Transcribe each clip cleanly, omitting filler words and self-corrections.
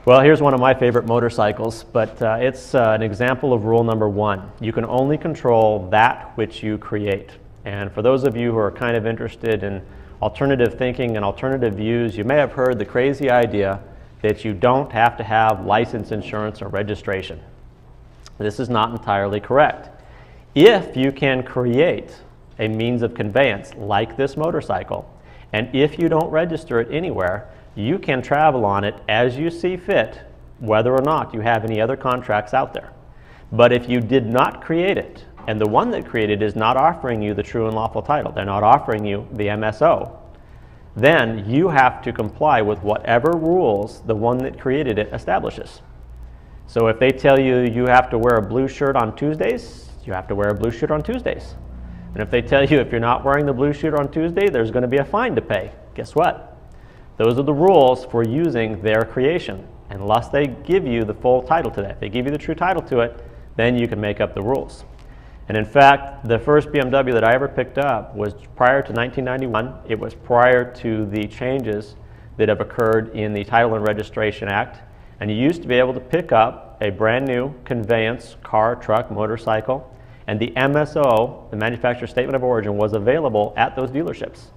Well, here's one of my favorite motorcycles, but it's an example of rule number 1. You can only control that which you create. And for those of you who are kind of interested in alternative thinking and alternative views, you may have heard the crazy idea that you don't have to have license, insurance, or registration. This is not entirely correct. If you can create a means of conveyance like this motorcycle, and if you don't register it anywhere, you can travel on it as you see fit, whether or not you have any other contracts out there. But if you did not create it, and the one that created is not offering you the true and lawful title, they're not offering you the MSO, then you have to comply with whatever rules the one that created it establishes. So if they tell you you have to wear a blue shirt on Tuesdays, you have to wear a blue shirt on Tuesdays. And if they tell you if you're not wearing the blue shirt on Tuesday, there's going to be a fine to pay. Guess what? Those are the rules for using their creation, unless they give you the full title to that. If they give you the true title to it, then you can make up the rules. And in fact, the first BMW that I ever picked up was prior to 1991. It was prior to the changes that have occurred in the Title and Registration Act. And you used to be able to pick up a brand new conveyance, car, truck, motorcycle, and the MSO, the manufacturer's statement of origin, was available at those dealerships.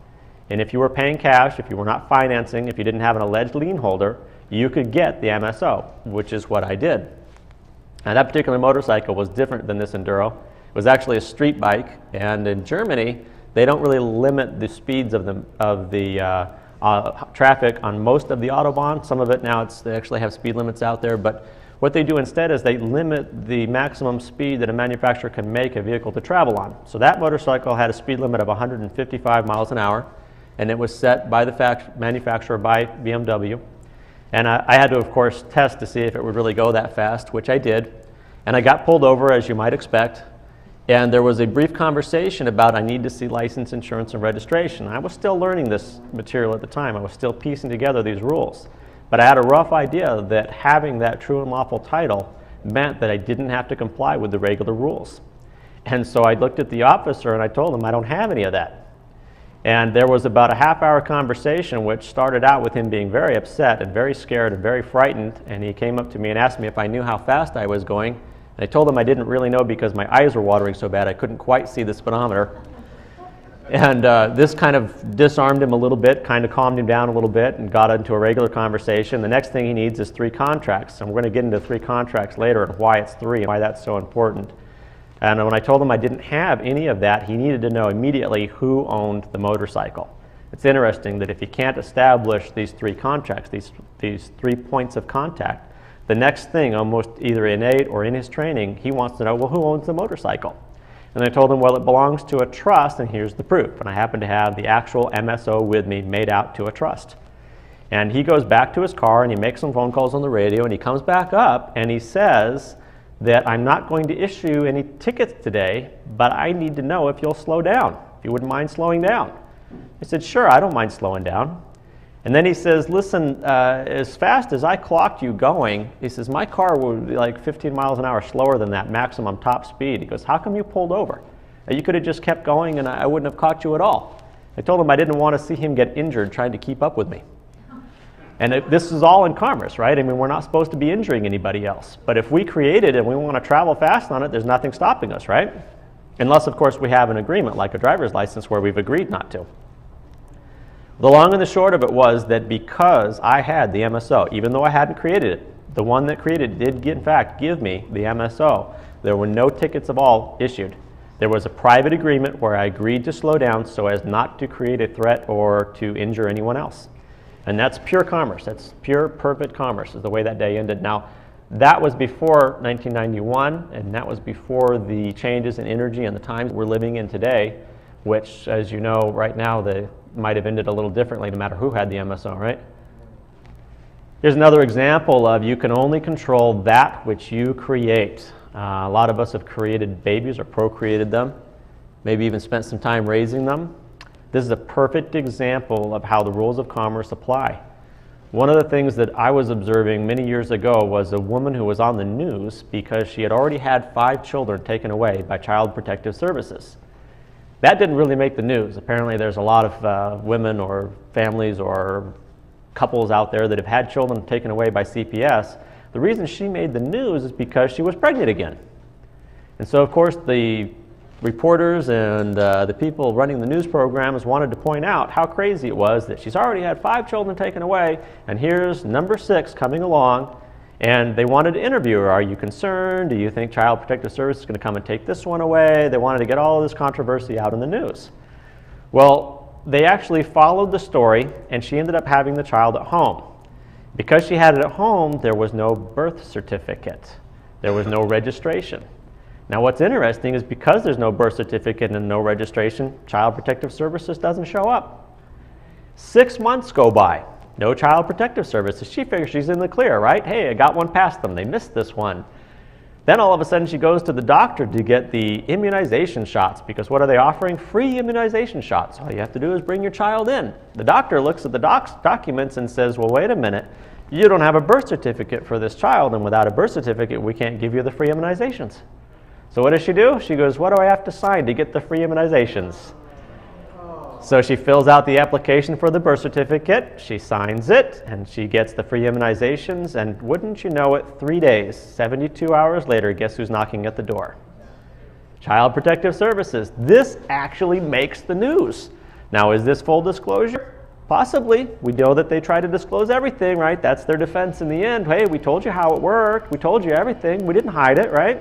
And if you were paying cash, if you were not financing, if you didn't have an alleged lien holder, you could get the MSO, which is what I did. Now that particular motorcycle was different than this Enduro. It was actually a street bike, and in Germany, they don't really limit the speeds of the traffic on most of the Autobahn. Some of it now, they actually have speed limits out there, but what they do instead is they limit the maximum speed that a manufacturer can make a vehicle to travel on. So that motorcycle had a speed limit of 155 miles an hour. And it was set by the manufacturer, by BMW. And I had to, of course, test to see if it would really go that fast, which I did. And I got pulled over, as you might expect. And there was a brief conversation about I need to see license, insurance, and registration. I was still learning this material at the time. I was still piecing together these rules. But I had a rough idea that having that true and lawful title meant that I didn't have to comply with the regular rules. And so I looked at the officer and I told him I don't have any of that. And there was about a half-hour conversation which started out with him being very upset and very scared and very frightened, and he came up to me and asked me if I knew how fast I was going. And I told him I didn't really know because my eyes were watering so bad I couldn't quite see the speedometer. And this kind of disarmed him a little bit, kind of calmed him down a little bit, and got into a regular conversation. The next thing he needs is 3 contracts, and we're going to get into 3 contracts later and why it's 3 and why that's so important. And when I told him I didn't have any of that, he needed to know immediately who owned the motorcycle. It's interesting that if you can't establish these 3 contracts, these 3 points of contact, the next thing, almost either innate or in his training, he wants to know, well, who owns the motorcycle? And I told him, well, it belongs to a trust, and here's the proof. And I happen to have the actual MSO with me made out to a trust. And he goes back to his car, and he makes some phone calls on the radio, and he comes back up, and he says that I'm not going to issue any tickets today, but I need to know if you'll slow down, if you wouldn't mind slowing down. I said, sure, I don't mind slowing down. And then he says, listen, as fast as I clocked you going, he says, my car would be like 15 miles an hour slower than that maximum top speed. He goes, how come you pulled over? You could have just kept going and I wouldn't have caught you at all. I told him I didn't want to see him get injured trying to keep up with me. And this is all in commerce, right? I mean, we're not supposed to be injuring anybody else. But if we create it and we want to travel fast on it, there's nothing stopping us, right? Unless, of course, we have an agreement like a driver's license where we've agreed not to. The long and the short of it was that because I had the MSO, even though I hadn't created it, the one that created it did, in fact, give me the MSO. There were no tickets of all issued. There was a private agreement where I agreed to slow down so as not to create a threat or to injure anyone else. And that's pure commerce. That's pure, perfect commerce is the way that day ended. Now, that was before 1991, and that was before the changes in energy and the times we're living in today, which, as you know, right now, they might have ended a little differently no matter who had the MSO, right? Here's another example of you can only control that which you create. A lot of us have created babies or procreated them, maybe even spent some time raising them. This is a perfect example of how the rules of commerce apply. One of the things that I was observing many years ago was a woman who was on the news because she had already had 5 children taken away by Child Protective Services. That didn't really make the news. Apparently there's a lot of women or families or couples out there that have had children taken away by CPS. The reason she made the news is because she was pregnant again. And so, of course, the reporters and the people running the news programs wanted to point out how crazy it was that she's already had 5 children taken away, and here's number 6 coming along, and they wanted to interview her. Are you concerned? Do you think Child Protective Service is going to come and take this one away? They wanted to get all of this controversy out in the news. Well, they actually followed the story, and she ended up having the child at home. Because she had it at home, there was no birth certificate. There was no registration. Now what's interesting is because there's no birth certificate and no registration, Child Protective Services doesn't show up. 6 months go by, no Child Protective Services. She figures she's in the clear, right? Hey, I got one past them, they missed this one. Then all of a sudden she goes to the doctor to get the immunization shots, because what are they offering? Free immunization shots. All you have to do is bring your child in. The doctor looks at the documents and says, well, wait a minute, you don't have a birth certificate for this child, and without a birth certificate we can't give you the free immunizations. So what does she do? She goes, what do I have to sign to get the free immunizations? So she fills out the application for the birth certificate, she signs it, and she gets the free immunizations, and wouldn't you know it, 3 days, 72 hours later, guess who's knocking at the door? Child Protective Services. This actually makes the news. Now, is this full disclosure? Possibly. We know that they try to disclose everything, right? That's their defense in the end. Hey, we told you how it worked. We told you everything. We didn't hide it, right?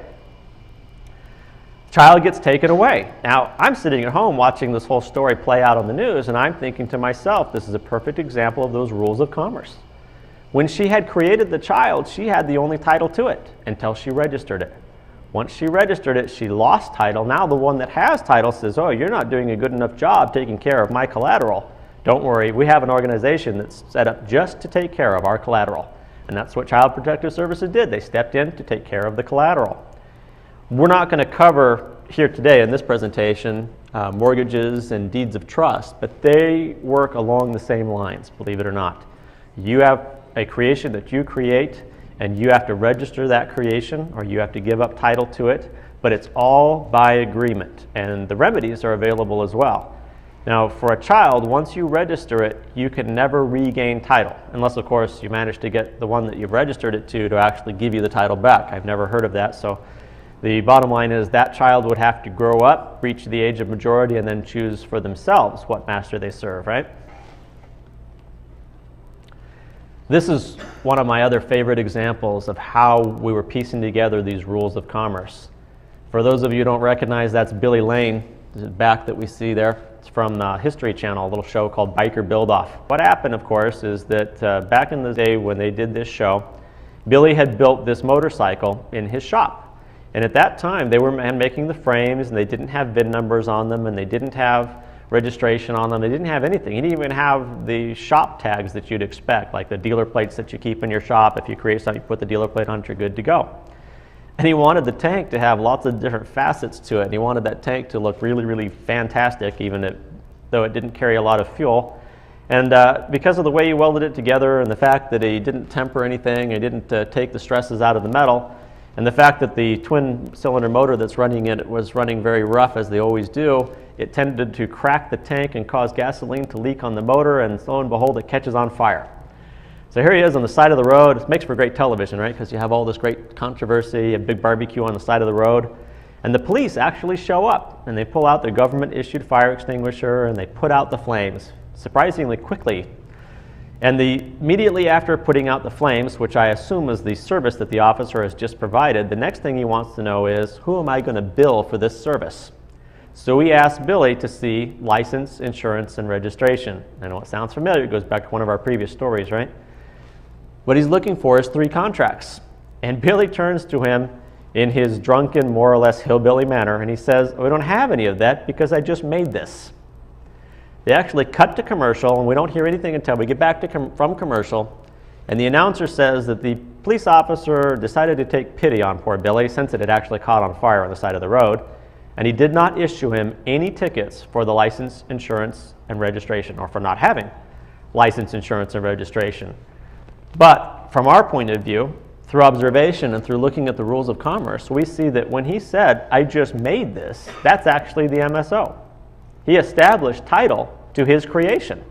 Child gets taken away. Now, I'm sitting at home watching this whole story play out on the news, and I'm thinking to myself, this is a perfect example of those rules of commerce. When she had created the child, she had the only title to it until she registered it. Once she registered it, she lost title. Now the one that has title says, oh, you're not doing a good enough job taking care of my collateral. Don't worry, we have an organization that's set up just to take care of our collateral. And that's what Child Protective Services did. They stepped in to take care of the collateral. We're not going to cover here today in this presentation mortgages and deeds of trust, but they work along the same lines, believe it or not. You have a creation that you create, and you have to register that creation, or you have to give up title to it, but it's all by agreement, and the remedies are available as well. Now, for a child, once you register it, you can never regain title, unless, of course, you manage to get the one that you've registered it to actually give you the title back. I've never heard of that, so the bottom line is that child would have to grow up, reach the age of majority, and then choose for themselves what master they serve, right? This is one of my other favorite examples of how we were piecing together these rules of commerce. For those of you who don't recognize, that's Billy Lane, the back that we see there. It's from the History Channel, a little show called Biker Build-Off. What happened, of course, is that back in the day when they did this show, Billy had built this motorcycle in his shop. And at that time, they were making the frames, and they didn't have VIN numbers on them, and they didn't have registration on them. They didn't have anything. He didn't even have the shop tags that you'd expect, like the dealer plates that you keep in your shop. If you create something, you put the dealer plate on it, you're good to go. And he wanted the tank to have lots of different facets to it, and he wanted that tank to look really, really fantastic, even though it didn't carry a lot of fuel. And because of the way he welded it together, and the fact that he didn't temper anything, he didn't take the stresses out of the metal, and the fact that the twin cylinder motor that's running it was running very rough, as they always do, it tended to crack the tank and cause gasoline to leak on the motor, and lo and behold, it catches on fire. So here he is on the side of the road. It makes for great television, right? Because you have all this great controversy, a big barbecue on the side of the road. And the police actually show up, and they pull out their government-issued fire extinguisher, and they put out the flames, surprisingly quickly. And immediately after putting out the flames, which I assume is the service that the officer has just provided, the next thing he wants to know is, who am I going to bill for this service? So we asked Billy to see license, insurance, and registration. I know it sounds familiar. It goes back to one of our previous stories, right? What he's looking for is 3 contracts. And Billy turns to him in his drunken, more or less hillbilly manner, and he says, we don't have any of that because I just made this. They actually cut to commercial, and we don't hear anything until we get back to from commercial, and the announcer says that the police officer decided to take pity on poor Billy since it had actually caught on fire on the side of the road, and he did not issue him any tickets for the license, insurance, and registration, or for not having license, insurance, and registration. But from our point of view, through observation and through looking at the rules of commerce, we see that when he said, I just made this, that's actually the MSO. He established title to his creation.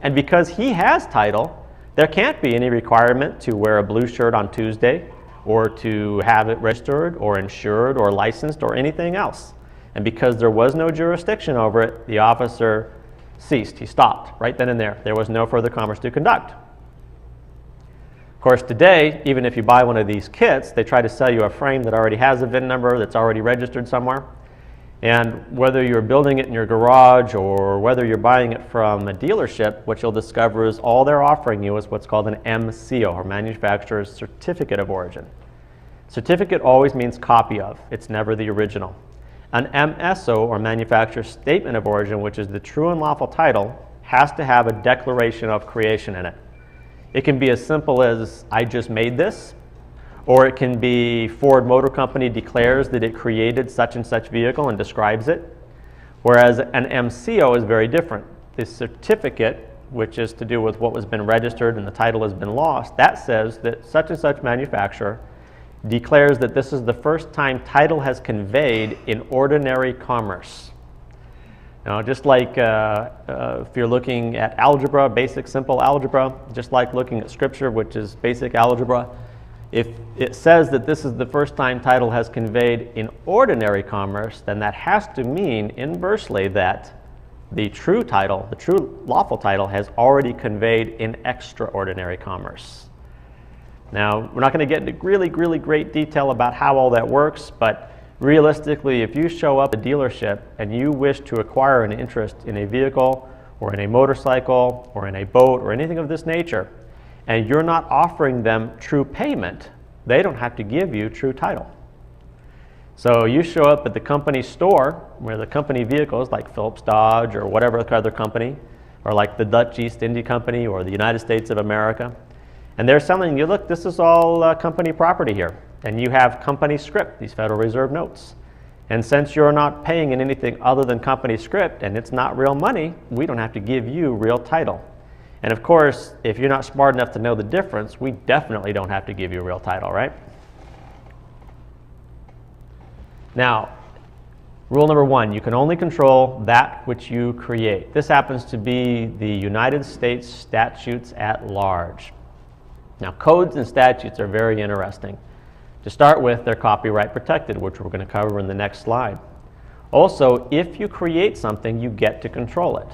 And because he has title, there can't be any requirement to wear a blue shirt on Tuesday, or to have it registered, or insured, or licensed, or anything else. And because there was no jurisdiction over it, the officer ceased. He stopped right then and there. There was no further commerce to conduct. Of course, today, even if you buy one of these kits, they try to sell you a frame that already has a VIN number that's already registered somewhere. And whether you're building it in your garage or whether you're buying it from a dealership, what you'll discover is all they're offering you is what's called an MCO, or Manufacturer's Certificate of Origin. Certificate always means copy of. It's never the original. An MSO, or Manufacturer's Statement of Origin, which is the true and lawful title, has to have a declaration of creation in it. It can be as simple as, I just made this, or it can be Ford Motor Company declares that it created such and such vehicle and describes it. Whereas an MCO is very different. The certificate, which is to do with what has been registered and the title has been lost, that says that such and such manufacturer declares that this is the first time title has conveyed in ordinary commerce. Now, just like if you're looking at algebra, basic simple algebra, just like looking at scripture, which is basic algebra, if it says that this is the first time title has conveyed in ordinary commerce, then that has to mean inversely that the true title, the true lawful title, has already conveyed in extraordinary commerce. Now, we're not going to get into really great detail about how all that works, but realistically, if you show up at a dealership and you wish to acquire an interest in a vehicle or in a motorcycle or in a boat or anything of this nature, and you're not offering them true payment, they don't have to give you true title. So you show up at the company store where the company vehicles like Phillips Dodge or whatever other company, or like the Dutch East India Company or the United States of America, and they're selling you, look, this is all company property here. And you have company script, these Federal Reserve notes. And since you're not paying in anything other than company script and it's not real money, we don't have to give you real title. And of course, if you're not smart enough to know the difference, we definitely don't have to give you real title, right? Now, rule number 1, you can only control that which you create. This happens to be the United States statutes at large. Now, codes and statutes are very interesting. To start with, they're copyright protected, which we're going to cover in the next slide. Also, if you create something, you get to control it.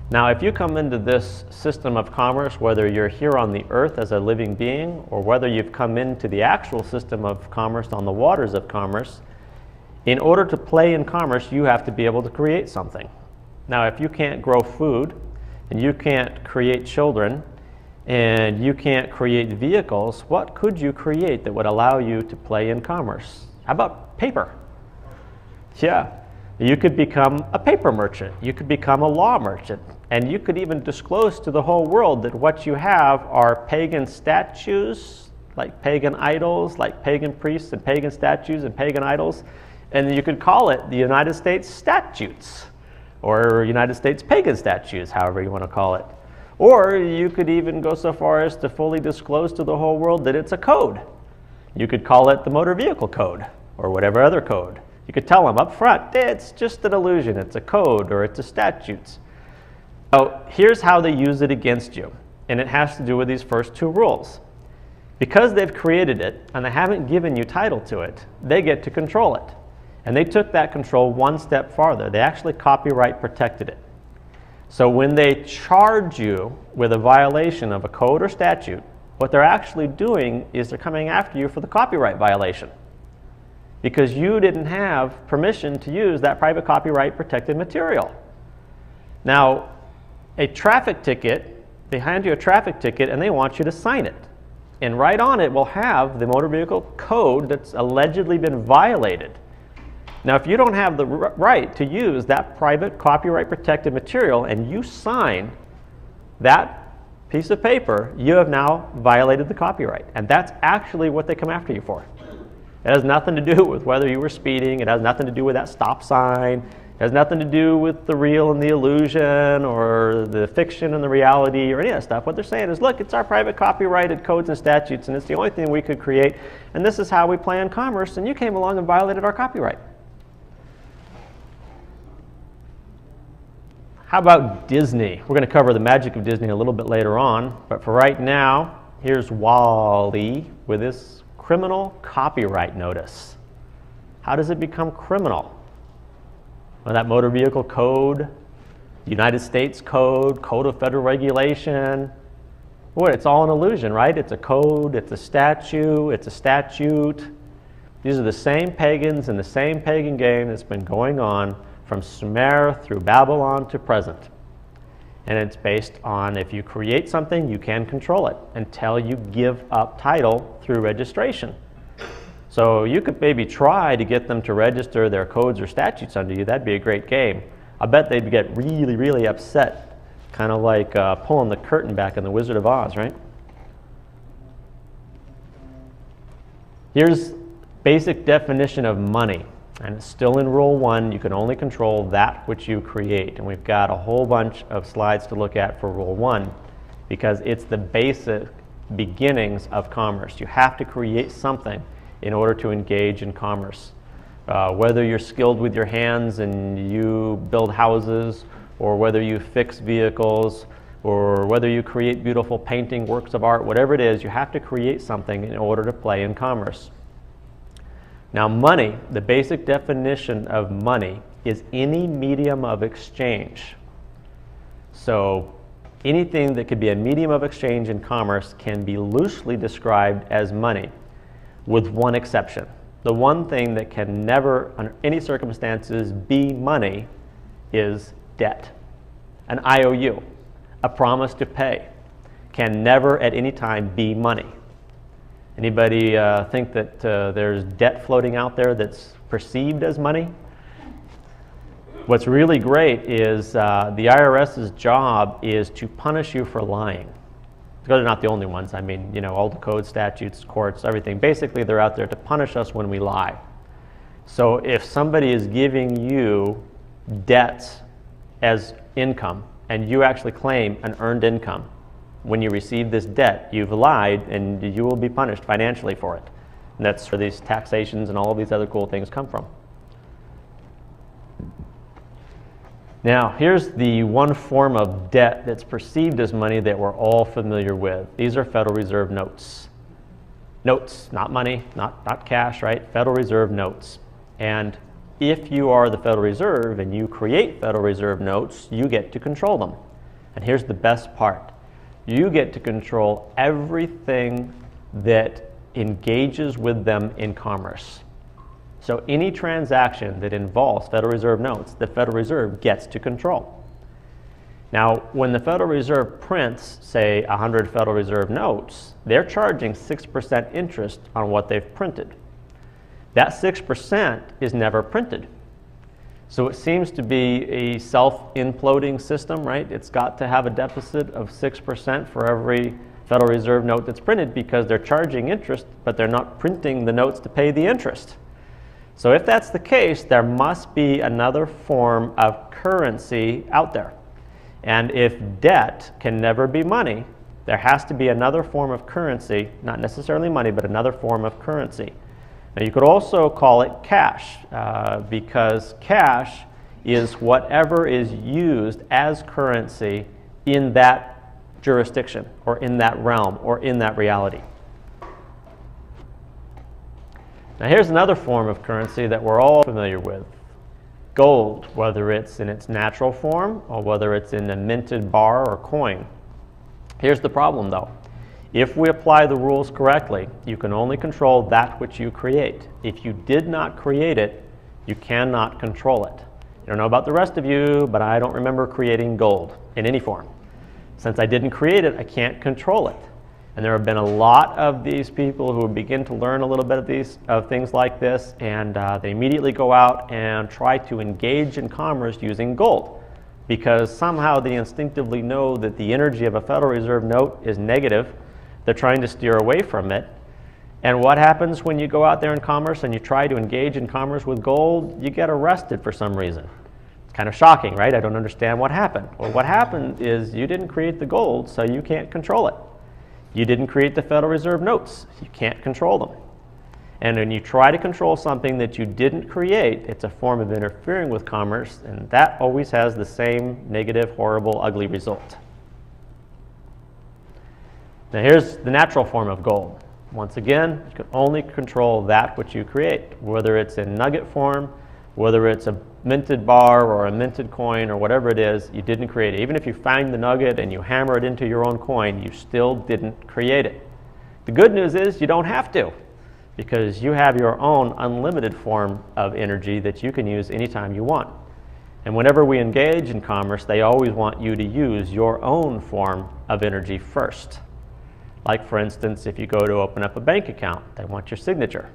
Now, if you come into this system of commerce, whether you're here on the earth as a living being, or whether you've come into the actual system of commerce on the waters of commerce, in order to play in commerce, you have to be able to create something. Now, if you can't grow food, and you can't create children, and you can't create vehicles, what could you create that would allow you to play in commerce? How about paper? Yeah, you could become a paper merchant. You could become a law merchant. And you could even disclose to the whole world that what you have are pagan statues, like pagan idols, like pagan priests and pagan statues and pagan idols. And you could call it the United States statutes, or United States pagan statues, however you want to call it. Or you could even go so far as to fully disclose to the whole world that it's a code. You could call it the motor vehicle code, or whatever other code. You could tell them up front, it's just an illusion, it's a code, or it's a statutes. So here's how they use it against you, and it has to do with these first 2 rules. Because they've created it, and they haven't given you title to it, they get to control it. And they took that control one step farther. They actually copyright protected it. So when they charge you with a violation of a code or statute, what they're actually doing is they're coming after you for the copyright violation. because you didn't have permission to use that private copyright protected material. Now, a traffic ticket, they hand you a traffic ticket and they want you to sign it. And right on it will have the motor vehicle code that's allegedly been violated. Now, if you don't have the right to use that private copyright protected material and you sign that piece of paper, you have now violated the copyright. And that's actually what they come after you for. It has nothing to do with whether you were speeding. It has nothing to do with that stop sign. It has nothing to do with the real and the illusion or the fiction and the reality or any of that stuff. What they're saying is, look, it's our private copyrighted codes and statutes, and it's the only thing we could create, and this is how we play in commerce, and you came along and violated our copyright. How about Disney? We're going to cover the magic of Disney a little bit later on, but for right now, here's Wally with this criminal copyright notice. How does it become criminal? Well, that motor vehicle code, the United States code, code of federal regulation, boy, it's all an illusion, right? It's a code, it's a statute, it's a statute. These are the same pagans in the same pagan game that's been going on from Sumer through Babylon to present. And it's based on if you create something, you can control it until you give up title through registration. So you could maybe try to get them to register their codes or statutes under you. That'd be a great game. I bet they'd get really, really upset, kind of like pulling the curtain back in The Wizard of Oz, right? Here's basic definition of money. And it's still in Rule 1. You can only control that which you create. And we've got a whole bunch of slides to look at for Rule 1 because it's the basic beginnings of commerce. You have to create something in order to engage in commerce. Whether you're skilled with your hands and you build houses, or whether you fix vehicles, or whether you create beautiful painting, works of art, whatever it is, you have to create something in order to play in commerce. Now, money, the basic definition of money is any medium of exchange. So anything that could be a medium of exchange in commerce can be loosely described as money, with one exception. The one thing that can never, under any circumstances, be money is debt. An IOU, a promise to pay, can never at any time be money. Anybody think that there's debt floating out there that's perceived as money? What's really great is the IRS's job is to punish you for lying. Because they're not the only ones. I mean, you know, all the code, statutes, courts, everything. Basically, they're out there to punish us when we lie. So if somebody is giving you debts as income, and you actually claim an earned income, when you receive this debt, you've lied, and you will be punished financially for it. And that's where these taxations and all of these other cool things come from. Now, here's the one form of debt that's perceived as money that we're all familiar with. These are Federal Reserve notes. Notes, not money, not cash, right? Federal Reserve notes. And if you are the Federal Reserve and you create Federal Reserve notes, you get to control them. And here's the best part. You get to control everything that engages with them in commerce. So any transaction that involves Federal Reserve notes, the Federal Reserve gets to control. Now, when the Federal Reserve prints, say, 100 Federal Reserve notes, they're charging 6% interest on what they've printed. That 6% is never printed. So it seems to be a self-imploding system, right? It's got to have a deficit of 6% for every Federal Reserve note that's printed because they're charging interest, but they're not printing the notes to pay the interest. So if that's the case, there must be another form of currency out there. And if debt can never be money, there has to be another form of currency, not necessarily money, but another form of currency. Now you could also call it cash, because cash is whatever is used as currency in that jurisdiction, or in that realm, or in that reality. Now here's another form of currency that we're all familiar with. Gold, whether it's in its natural form or whether it's in a minted bar or coin. Here's the problem though. If we apply the rules correctly, you can only control that which you create. If you did not create it, you cannot control it. I don't know about the rest of you, but I don't remember creating gold in any form. Since I didn't create it, I can't control it. And there have been a lot of these people who begin to learn a little bit of things like this, and they immediately go out and try to engage in commerce using gold, because somehow they instinctively know that the energy of a Federal Reserve note is negative. They're trying to steer away from it. And what happens when you go out there in commerce and you try to engage in commerce with gold? You get arrested for some reason. It's kind of shocking, right? I don't understand what happened. Well, what happened is you didn't create the gold, so you can't control it. You didn't create the Federal Reserve notes. You can't control them. And when you try to control something that you didn't create, it's a form of interfering with commerce, and that always has the same negative, horrible, ugly result. Now here's the natural form of gold. Once again, you can only control that which you create, whether it's in nugget form, whether it's a minted bar or a minted coin or whatever it is, you didn't create it. Even if you find the nugget and you hammer it into your own coin, you still didn't create it. The good news is you don't have to, because you have your own unlimited form of energy that you can use anytime you want. And whenever we engage in commerce, they always want you to use your own form of energy first. Like, for instance, if you go to open up a bank account, they want your signature.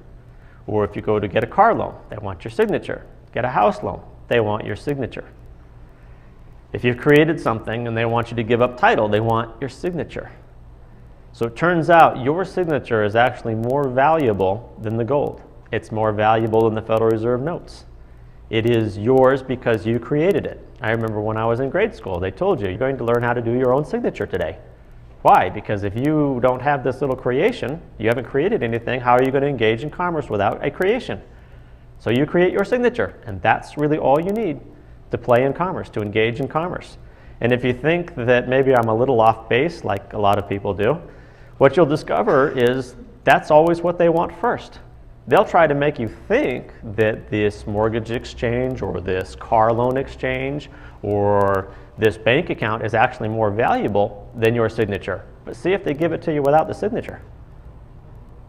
Or if you go to get a car loan, they want your signature. Get a house loan, they want your signature. If you've created something and they want you to give up title, they want your signature. So it turns out your signature is actually more valuable than the gold. It's more valuable than the Federal Reserve notes. It is yours because you created it. I remember when I was in grade school, they told you, you're going to learn how to do your own signature today. Why? Because if you don't have this little creation, you haven't created anything, how are you going to engage in commerce without a creation? So you create your signature, and that's really all you need to play in commerce, to engage in commerce. And if you think that maybe I'm a little off base, like a lot of people do, what you'll discover is that's always what they want first. They'll try to make you think that this mortgage exchange or this car loan exchange or this bank account is actually more valuable than your signature. But see if they give it to you without the signature.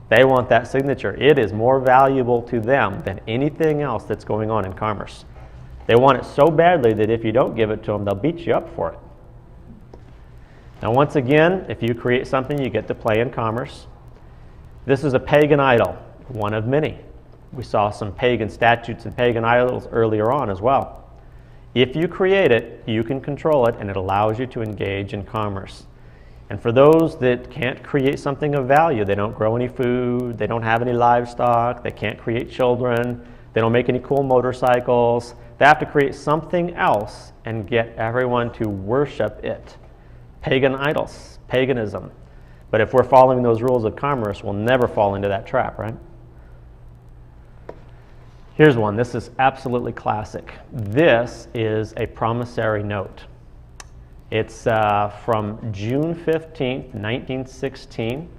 They want that signature. It is more valuable to them than anything else that's going on in commerce. They want it so badly that if you don't give it to them, they'll beat you up for it. Now, once again, if you create something, you get to play in commerce. This is a pagan idol, one of many. We saw some pagan statues and pagan idols earlier on as well. If you create it, you can control it, and it allows you to engage in commerce. And for those that can't create something of value, they don't grow any food, they don't have any livestock, they can't create children, they don't make any cool motorcycles, they have to create something else and get everyone to worship it. Pagan idols, paganism. But if we're following those rules of commerce, we'll never fall into that trap, right? Here's one. This is absolutely classic. This is a promissory note. It's from June 15th, 1916.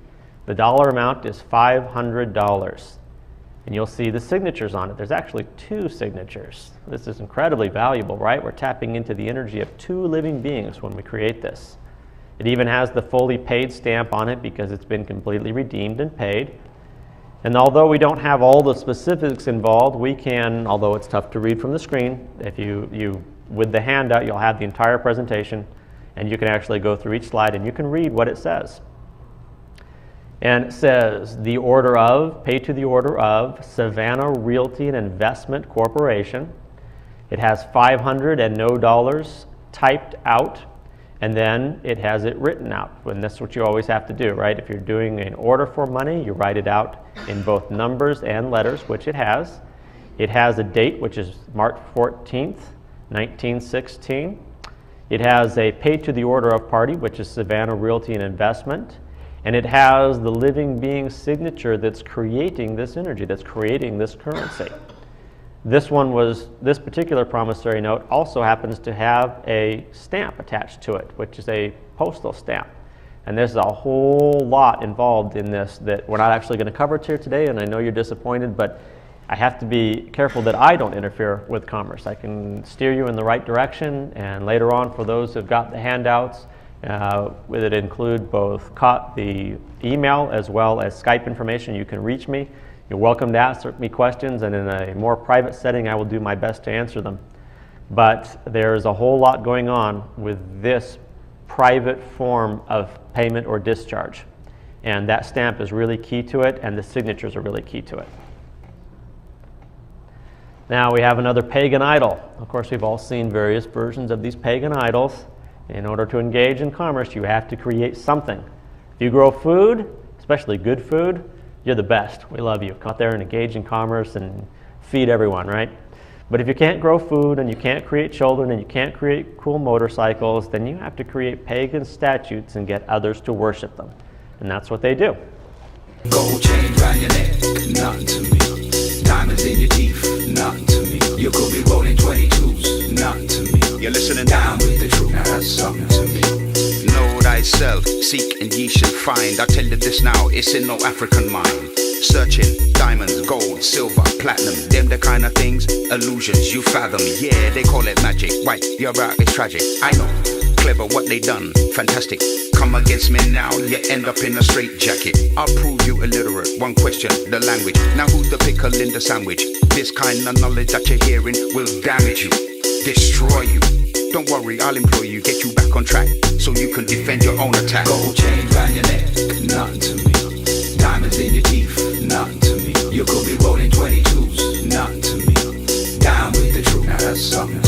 The dollar amount is $500. And you'll see the signatures on it. There's actually 2 signatures. This is incredibly valuable, right? We're tapping into the energy of 2 living beings when we create this. It even has the fully paid stamp on it because it's been completely redeemed and paid. And although we don't have all the specifics involved, we can, although it's tough to read from the screen, if you with the handout, you'll have the entire presentation, and you can actually go through each slide and you can read what it says. And it says, the order of, paid to the order of Savannah Realty and Investment Corporation. It has 500 and no dollars typed out, and then it has it written out. And that's what you always have to do, right? If you're doing an order for money, you write it out in both numbers and letters, which it has. It has a date, which is March 14th, 1916. It has a paid to the order of party, which is Savannah Realty and Investment. And it has the living being signature that's creating this energy, that's creating this currency. This particular promissory note also happens to have a stamp attached to it, which is a postal stamp. And there's a whole lot involved in this that we're not actually going to cover here today, and I know you're disappointed, but I have to be careful that I don't interfere with commerce. I can steer you in the right direction, and later on, for those who've got the handouts, It include both the email as well as Skype information. You can reach me. You're welcome to ask me questions, and in a more private setting, I will do my best to answer them. But there's a whole lot going on with this private form of payment or discharge. And that stamp is really key to it, and the signatures are really key to it. Now we have another pagan idol. Of course, we've all seen various versions of these pagan idols. In order to engage in commerce, you have to create something. If you grow food, especially good food, you're the best. We love you. Come out there and engage in commerce and feed everyone, right? But if you can't grow food, and you can't create children, and you can't create cool motorcycles, then you have to create pagan statues and get others to worship them. And that's what they do. Gold chain round your neck, nothing to me. Diamonds in your teeth, nothing to me. You could be rolling 22s, nothing to me. You're listening down with the truth, now that's something to me. Know thyself, seek and ye shall find. I tell you this now, it's in no African mind. Searching, diamonds, gold, silver, platinum, them the kind of things, illusions you fathom. Yeah, they call it magic. Why, you're right, it's tragic. I know, clever what they done, fantastic. Come against me now, you end up in a straitjacket. I'll prove you illiterate. One question, the language. Now who's the pickle in the sandwich? This kind of knowledge that you're hearing will damage you, destroy you. Don't worry, I'll employ you, get you back on track, so you can defend your own attack. Gold chain round your neck, nothing to me. Diamonds in your teeth, nothing to me. You could be rolling 22s, nothing to me. Down with the truth, now that's something.